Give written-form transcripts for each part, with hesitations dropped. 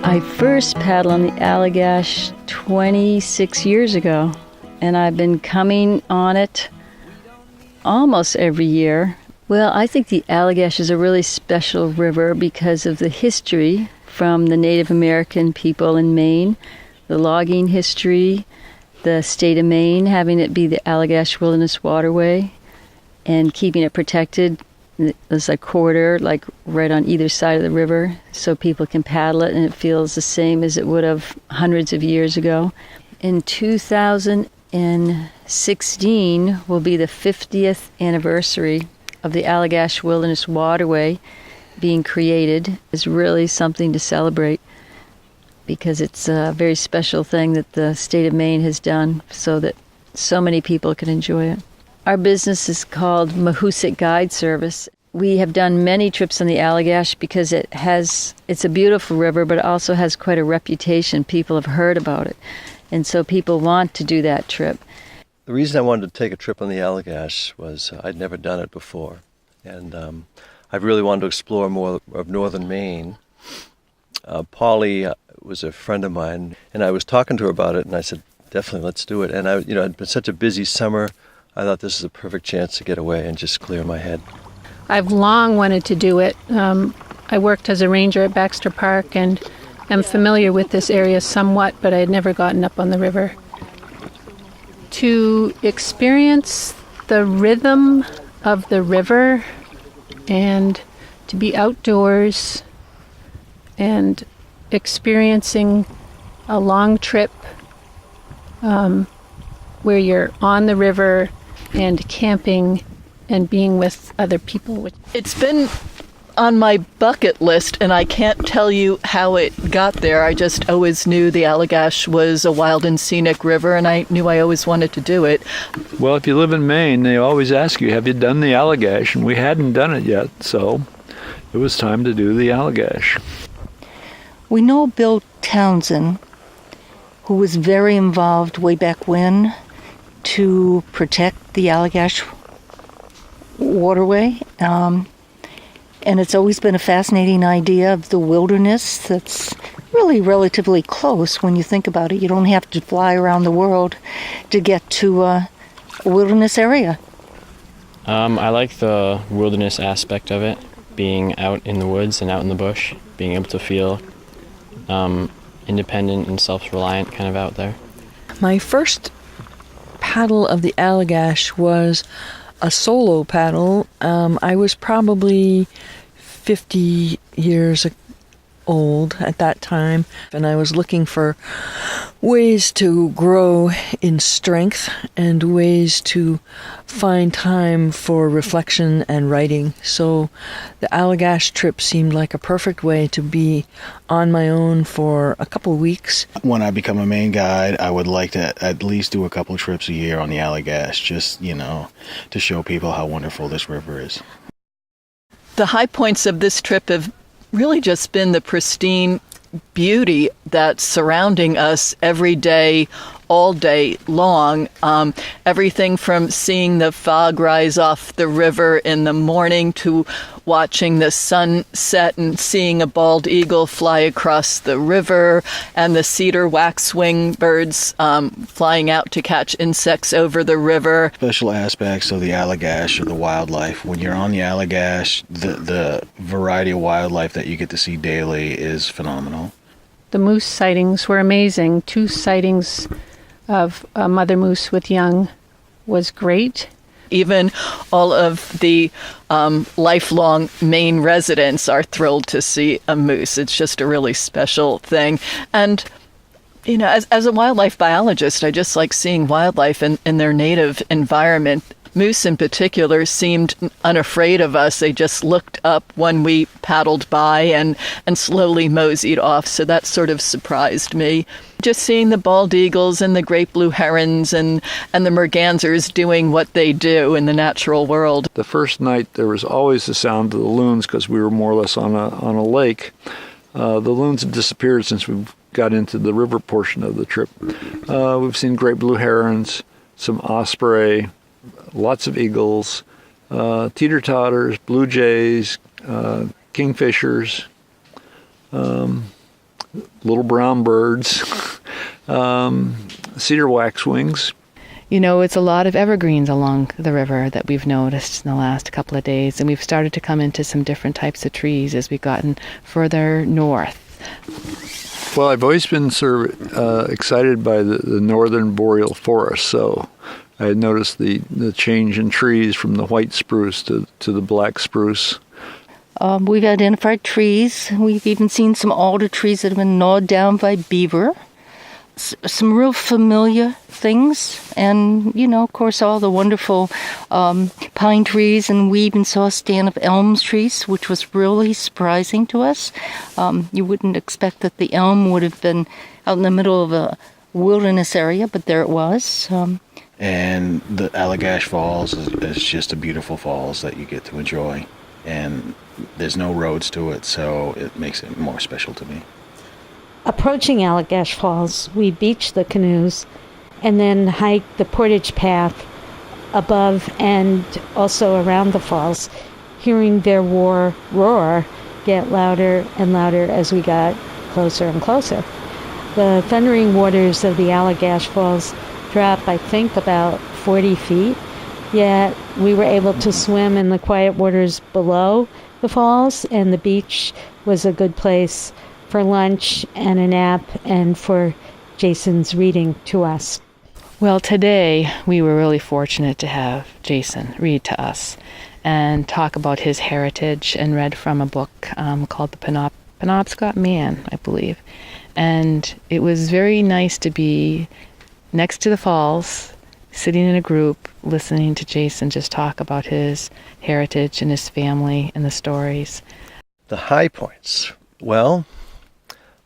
I first paddled on the Allagash 26 years ago, and I've been coming on it almost every year. Well, I think the Allagash is a really special river because of the history from the Native American people in Maine, the logging history, the state of Maine having it be the Allagash Wilderness Waterway, and keeping it protected. There's a corridor like right on either side of the river so people can paddle it, and it feels the same as it would have hundreds of years ago. In 2016 will be the 50th anniversary of the Allagash Wilderness Waterway being created. It's really something to celebrate because it's a very special thing that the state of Maine has done so that so many people can enjoy it. Our business is called Mahoosuc Guide Service. We have done many trips on the Allagash because it's a beautiful river, but it also has quite a reputation. People have heard about it, and so people want to do that trip. The reason I wanted to take a trip on the Allagash was I'd never done it before, and I really wanted to explore more of northern Maine. Polly was a friend of mine, and I was talking to her about it, and I said, definitely, let's do it. And it'd been such a busy summer. I thought this is a perfect chance to get away and just clear my head. I've long wanted to do it. I worked as a ranger at Baxter Park and am familiar with this area somewhat, but I had never gotten up on the river. To experience the rhythm of the river and to be outdoors and experiencing a long trip where you're on the river and camping and being with other people. It's been on my bucket list, and I can't tell you how it got there. I just always knew the Allagash was a wild and scenic river, and I knew I always wanted to do it. Well, if you live in Maine, they always ask you, have you done the Allagash? And we hadn't done it yet, so it was time to do the Allagash. We know Bill Townsend, who was very involved way back when to protect the Allagash waterway. And it's always been a fascinating idea of the wilderness that's really relatively close when you think about it. You don't have to fly around the world to get to a wilderness area. I like the wilderness aspect of it, being out in the woods and out in the bush, being able to feel independent and self-reliant kind of out there. My first paddle of the Allagash was a solo paddle. I was probably 50 years old at that time, and I was looking for ways to grow in strength and ways to find time for reflection and writing. So the Allagash trip seemed like a perfect way to be on my own for a couple of weeks. When I become a Maine guide, I would like to at least do a couple trips a year on the Allagash, just, to show people how wonderful this river is. The high points of this trip have really just been the pristine beauty that's surrounding us every day, all day long. Everything from seeing the fog rise off the river in the morning to watching the sun set and seeing a bald eagle fly across the river and the cedar waxwing birds flying out to catch insects over the river. Special aspects of the Allagash are the wildlife. When you're on the Allagash, the variety of wildlife that you get to see daily is phenomenal. The moose sightings were amazing. 2 sightings of a mother moose with young was great. Even all of the lifelong Maine residents are thrilled to see a moose. It's just a really special thing. And, as a wildlife biologist, I just like seeing wildlife in their native environment. Moose in particular seemed unafraid of us. They just looked up when we paddled by and slowly moseyed off. So that sort of surprised me. Just seeing the bald eagles and the great blue herons and the mergansers doing what they do in the natural world. The first night there was always the sound of the loons because we were more or less on a lake. The loons have disappeared since we got into the river portion of the trip. We've seen great blue herons, some osprey, lots of eagles, teeter-totters, blue jays, kingfishers. little brown birds, cedar waxwings. You know, it's a lot of evergreens along the river that we've noticed in the last couple of days, and we've started to come into some different types of trees as we've gotten further north. Well, I've always been sort of excited by the northern boreal forest, so I had noticed the change in trees from the white spruce to the black spruce. We've identified trees. We've even seen some alder trees that have been gnawed down by beaver. Some real familiar things, and, you know, of course, all the wonderful pine trees, and we even saw a stand of elm trees, which was really surprising to us. You wouldn't expect that the elm would have been out in the middle of a wilderness area, but there it was. And the Allagash Falls is just a beautiful falls that you get to enjoy, and there's no roads to it, so it makes it more special to me. Approaching Allagash Falls, we beached the canoes and then hiked the portage path above and also around the falls, hearing their roar get louder and louder as we got closer and closer. The thundering waters of the Allagash Falls drop, I think, about 40 feet, yet we were able to swim in the quiet waters below the falls, and the beach was a good place for lunch and a nap and for Jason's reading to us. Well, today we were really fortunate to have Jason read to us and talk about his heritage, and read from a book called The Penobscot Man, I believe. And it was very nice to be next to the falls, sitting in a group, listening to Jason just talk about his heritage and his family and the stories. The high points. Well,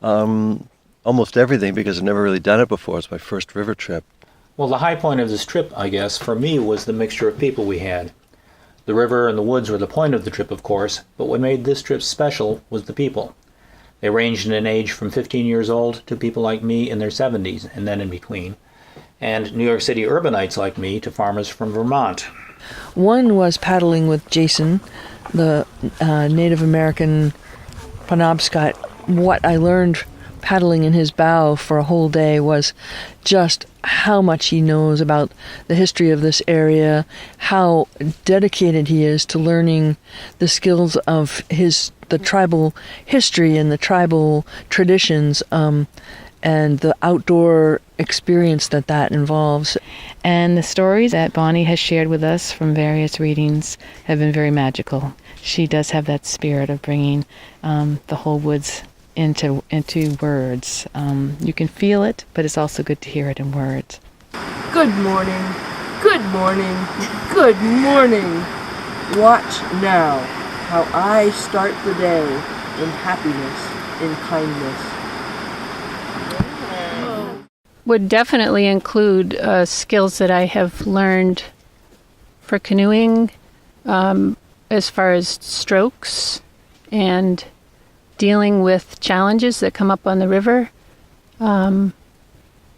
almost everything, because I've never really done it before. It's my first river trip. Well, the high point of this trip, I guess, for me was the mixture of people we had. The river and the woods were the point of the trip, of course, but what made this trip special was the people. They ranged in an age from 15 years old to people like me in their 70s, and then in between, and New York City urbanites like me to farmers from Vermont. One was paddling with Jason, the Native American Penobscot. What I learned paddling in his bow for a whole day was just how much he knows about the history of this area, how dedicated he is to learning the skills of the tribal history and the tribal traditions, and the outdoor experience that involves. And the stories that Bonnie has shared with us from various readings have been very magical. She does have that spirit of bringing the whole woods into words. You can feel it, but it's also good to hear it in words. Good morning, good morning, good morning. Watch now how I start the day in happiness, in kindness. Would definitely include skills that I have learned for canoeing, as far as strokes and dealing with challenges that come up on the river, and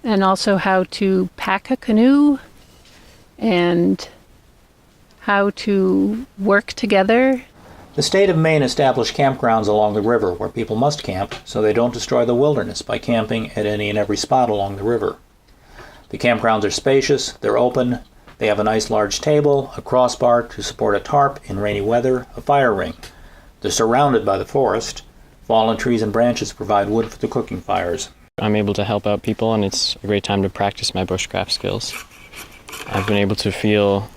also how to pack a canoe and how to work together. The state of Maine established campgrounds along the river where people must camp so they don't destroy the wilderness by camping at any and every spot along the river. The campgrounds are spacious, they're open, they have a nice large table, a crossbar to support a tarp in rainy weather, a fire ring. They're surrounded by the forest. Fallen trees and branches provide wood for the cooking fires. I'm able to help out people, and it's a great time to practice my bushcraft skills. I've been able to feel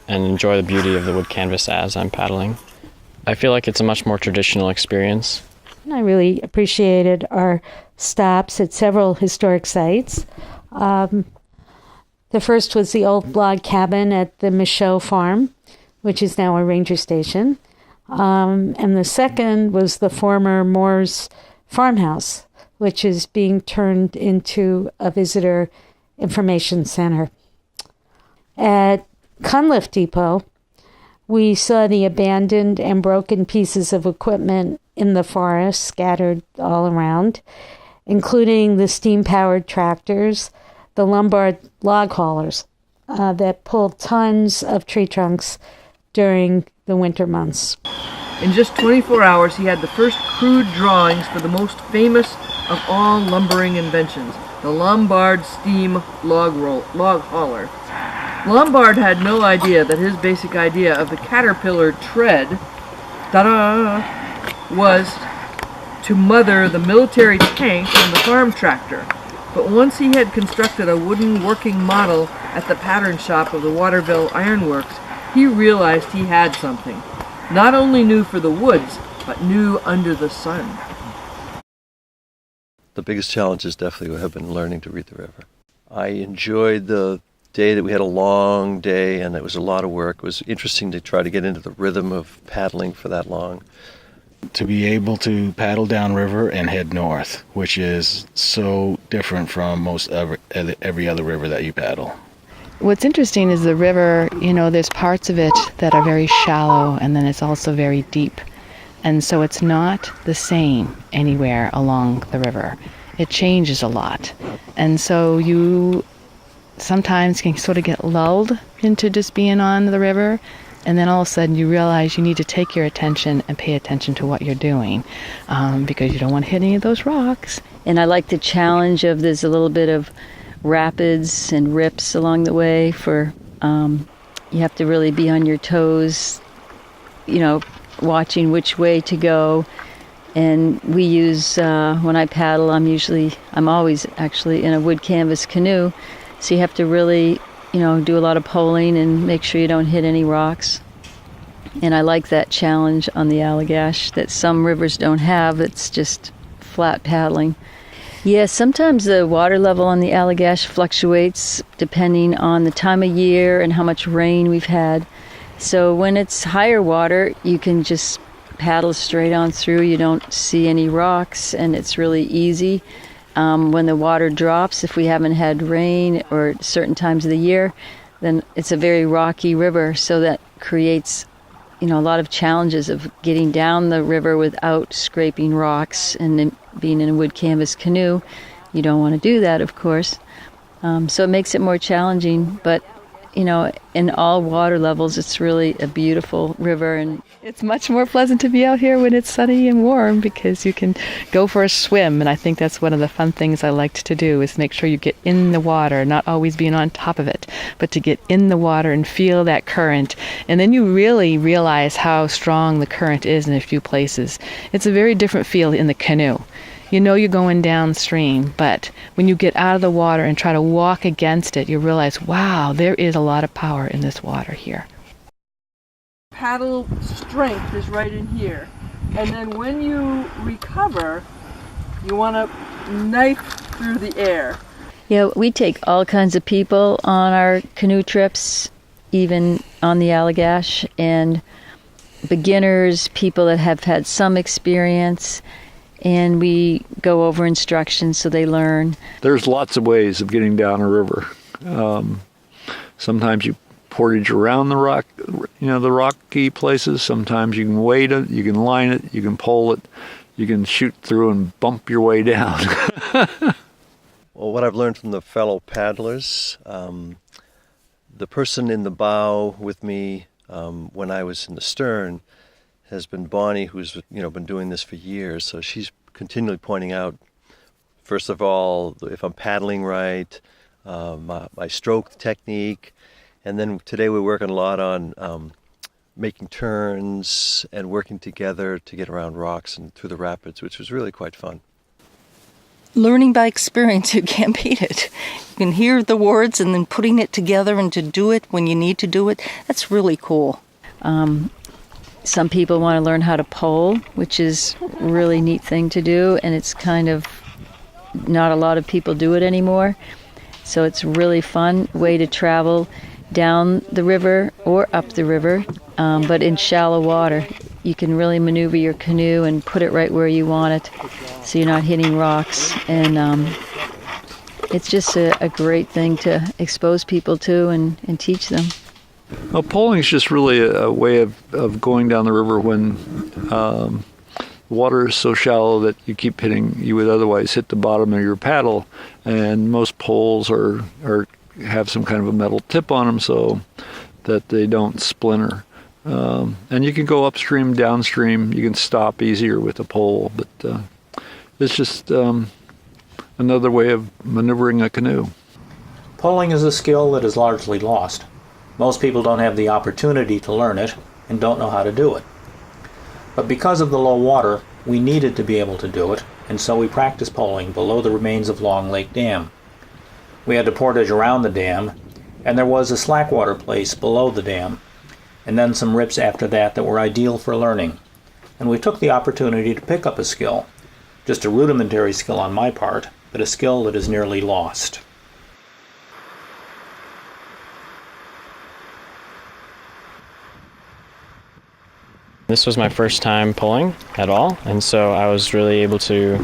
and enjoy the beauty of the wood canvas as I'm paddling. I feel like it's a much more traditional experience. I really appreciated our stops at several historic sites. The first was the old log cabin at the Michaud Farm, which is now a ranger station. And the second was the former Moore's farmhouse, which is being turned into a visitor information center. At Cunliffe Depot, we saw the abandoned and broken pieces of equipment in the forest scattered all around, including the steam-powered tractors, the Lombard log haulers that pulled tons of tree trunks during the winter months. In just 24 hours, he had the first crude drawings for the most famous of all lumbering inventions, the Lombard steam log hauler. Lombard had no idea that his basic idea of the caterpillar tread, was to mother the military tank and the farm tractor. But once he had constructed a wooden working model at the pattern shop of the Waterville Ironworks, he realized he had something. Not only new for the woods, but new under the sun. The biggest challenges definitely have been learning to read the river. I enjoyed the day that we had a long day and it was a lot of work. It was interesting to try to get into the rhythm of paddling for that long. To be able to paddle downriver and head north, which is so different from most every other river that you paddle. What's interesting is the river, there's parts of it that are very shallow and then it's also very deep. And so it's not the same anywhere along the river. It changes a lot. And so you sometimes can sort of get lulled into just being on the river, and then all of a sudden you realize you need to take your attention and pay attention to what you're doing, because you don't want to hit any of those rocks. And I like the challenge of there's a little bit of rapids and rips along the way for you have to really be on your toes, watching which way to go. And we use, when I paddle, I'm always actually in a wood canvas canoe, so you have to really, do a lot of poling and make sure you don't hit any rocks. And I like that challenge on the Allagash that some rivers don't have. It's just flat paddling. Yeah, sometimes the water level on the Allagash fluctuates depending on the time of year and how much rain we've had. So when it's higher water, you can just paddle straight on through. You don't see any rocks, and it's really easy. When the water drops, if we haven't had rain or certain times of the year, then it's a very rocky river, so that creates a lot of challenges of getting down the river without scraping rocks. And then being in a wood canvas canoe, you don't want to do that, of course. So it makes it more challenging, but in all water levels, it's really a beautiful river. And it's much more pleasant to be out here when it's sunny and warm because you can go for a swim. And I think that's one of the fun things I liked to do, is make sure you get in the water, not always being on top of it, but to get in the water and feel that current. And then you really realize how strong the current is in a few places. It's a very different feel in the canoe. You're going downstream, but when you get out of the water and try to walk against it, you realize, wow, there is a lot of power in this water here. Paddle strength is right in here. And then when you recover, you want to knife through the air. Yeah, we take all kinds of people on our canoe trips, even on the Allagash, and beginners, people that have had some experience. And we go over instructions so they learn. There's lots of ways of getting down a river. Sometimes you portage around the rock, the rocky places. Sometimes you can wade it, you can line it, you can pole it, you can shoot through and bump your way down. Well, what I've learned from the fellow paddlers, the person in the bow with me when I was in the stern has been Bonnie, who's been doing this for years. So she's continually pointing out, first of all, if I'm paddling right, my stroke technique, and then today we're working a lot on making turns and working together to get around rocks and through the rapids, which was really quite fun. Learning by experience, you can't beat it. You can hear the words and then putting it together and to do it when you need to do it, that's really cool. Some people want to learn how to pole, which is a really neat thing to do, and it's kind of not a lot of people do it anymore. So it's a really fun way to travel down the river or up the river, but in shallow water. You can really maneuver your canoe and put it right where you want it, so you're not hitting rocks. And it's just a great thing to expose people to and teach them. Well, poling is just really a way of going down the river when the water is so shallow that you would otherwise hit the bottom of your paddle, and most poles have some kind of a metal tip on them so that they don't splinter. And you can go upstream, downstream. You can stop easier with a pole, but it's just another way of maneuvering a canoe. Poling is a skill that is largely lost. Most people don't have the opportunity to learn it and don't know how to do it. But because of the low water, we needed to be able to do it, and so we practiced poling below the remains of Long Lake Dam. We had to portage around the dam, and there was a slackwater place below the dam, and then some rips after that that were ideal for learning. And we took the opportunity to pick up a skill, just a rudimentary skill on my part, but a skill that is nearly lost. This was my first time pulling at all, and so I was really able to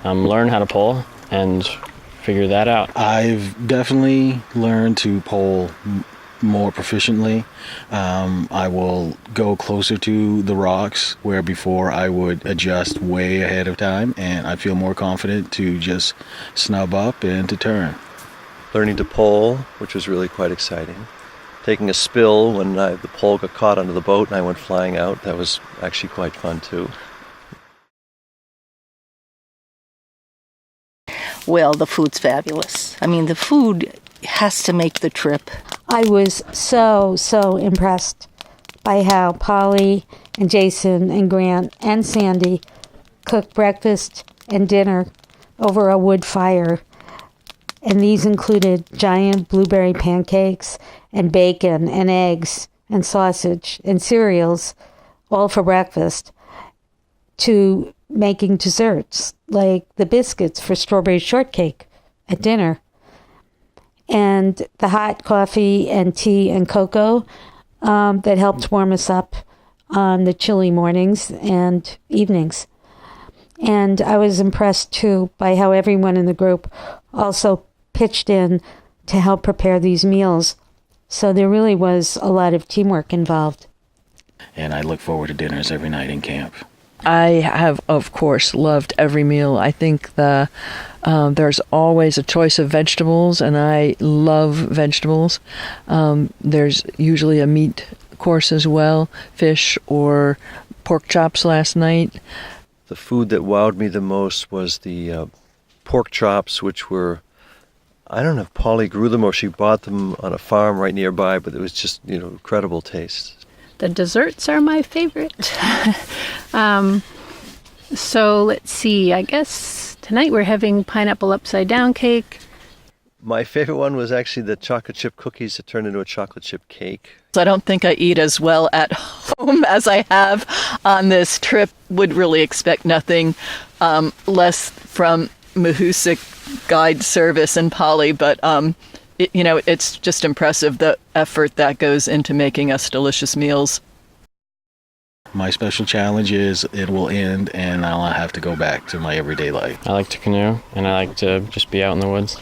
learn how to pull and figure that out. I've definitely learned to pole more proficiently. I will go closer to the rocks where before I would adjust way ahead of time, and I feel more confident to just snub up and to turn. Learning to pole, which was really quite exciting. Taking a spill when the pole got caught under the boat and I went flying out. That was actually quite fun too. Well, the food's fabulous. I mean, the food has to make the trip. I was so impressed by how Polly and Jason and Grant and Sandy cooked breakfast and dinner over a wood fire. And these included giant blueberry pancakes and bacon and eggs and sausage and cereals, all for breakfast, to making desserts like the biscuits for strawberry shortcake at dinner, and the hot coffee and tea and cocoa that helped warm us up on the chilly mornings and evenings. And I was impressed too by how everyone in the group also pitched in to help prepare these meals. So there really was a lot of teamwork involved. And I look forward to dinners every night in camp. I have, of course, loved every meal. I think there's always a choice of vegetables, and I love vegetables. There's usually a meat course as well, fish or pork chops last night. The food that wowed me the most was the pork chops, which were, I don't know if Polly grew them or she bought them on a farm right nearby, but it was just, incredible taste. The desserts are my favorite. So let's see. I guess tonight we're having pineapple upside down cake. My favorite one was actually the chocolate chip cookies that turned into a chocolate chip cake. I don't think I eat as well at home as I have on this trip. Would really expect nothing less from Mahoosuc guide service and Polly, but it's just impressive the effort that goes into making us delicious meals. My special challenge is it will end and I'll have to go back to my everyday life. I like to canoe, and I like to just be out in the woods.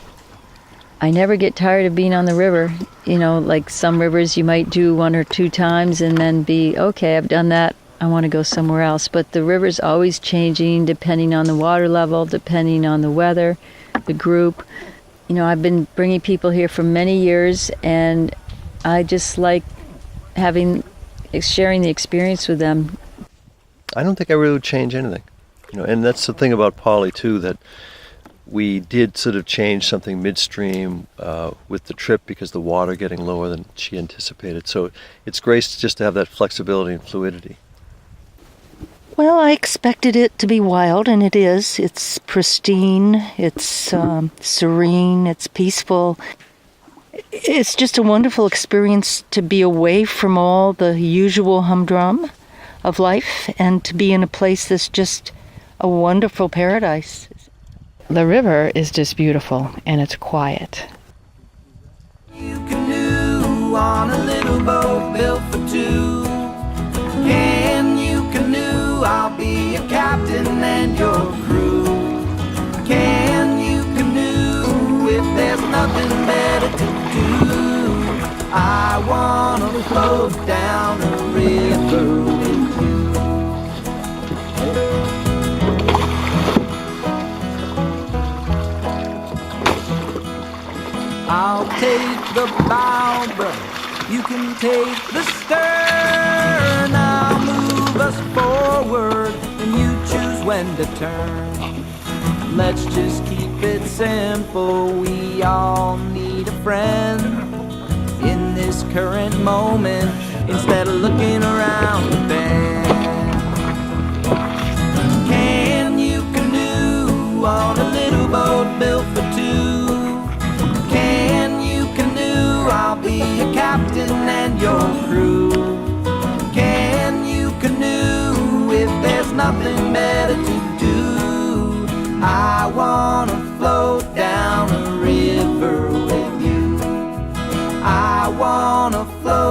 I never get tired of being on the river. Like some rivers you might do 1 or 2 times and then be, okay, I've done that, I want to go somewhere else. But the river's always changing depending on the water level, depending on the weather, the group. I've been bringing people here for many years, and I just like sharing the experience with them. I don't think I really would change anything. And that's the thing about Polly too, that we did sort of change something midstream with the trip because the water getting lower than she anticipated. So it's great just to have that flexibility and fluidity. Well, I expected it to be wild, and it is. It's pristine, it's serene, it's peaceful. It's just a wonderful experience to be away from all the usual humdrum of life and to be in a place that's just a wonderful paradise. The river is just beautiful, and it's quiet. You canoe on a little boat built for two. Can you canoe? I'll be your captain and your crew. Can you canoe if there's nothing better to do? I wanna float down a river with you. I'll take the bow, brother, you can take the stern. I'll move us forward, and you choose when to turn. let's just keep it simple. We all need a friend in this current moment, instead of looking around the bend. Can you canoe on a little boat built for two? Can you canoe? I'll be your captain and your crew. Can you canoe if there's nothing better to do? I wanna float down a river with you. I wanna float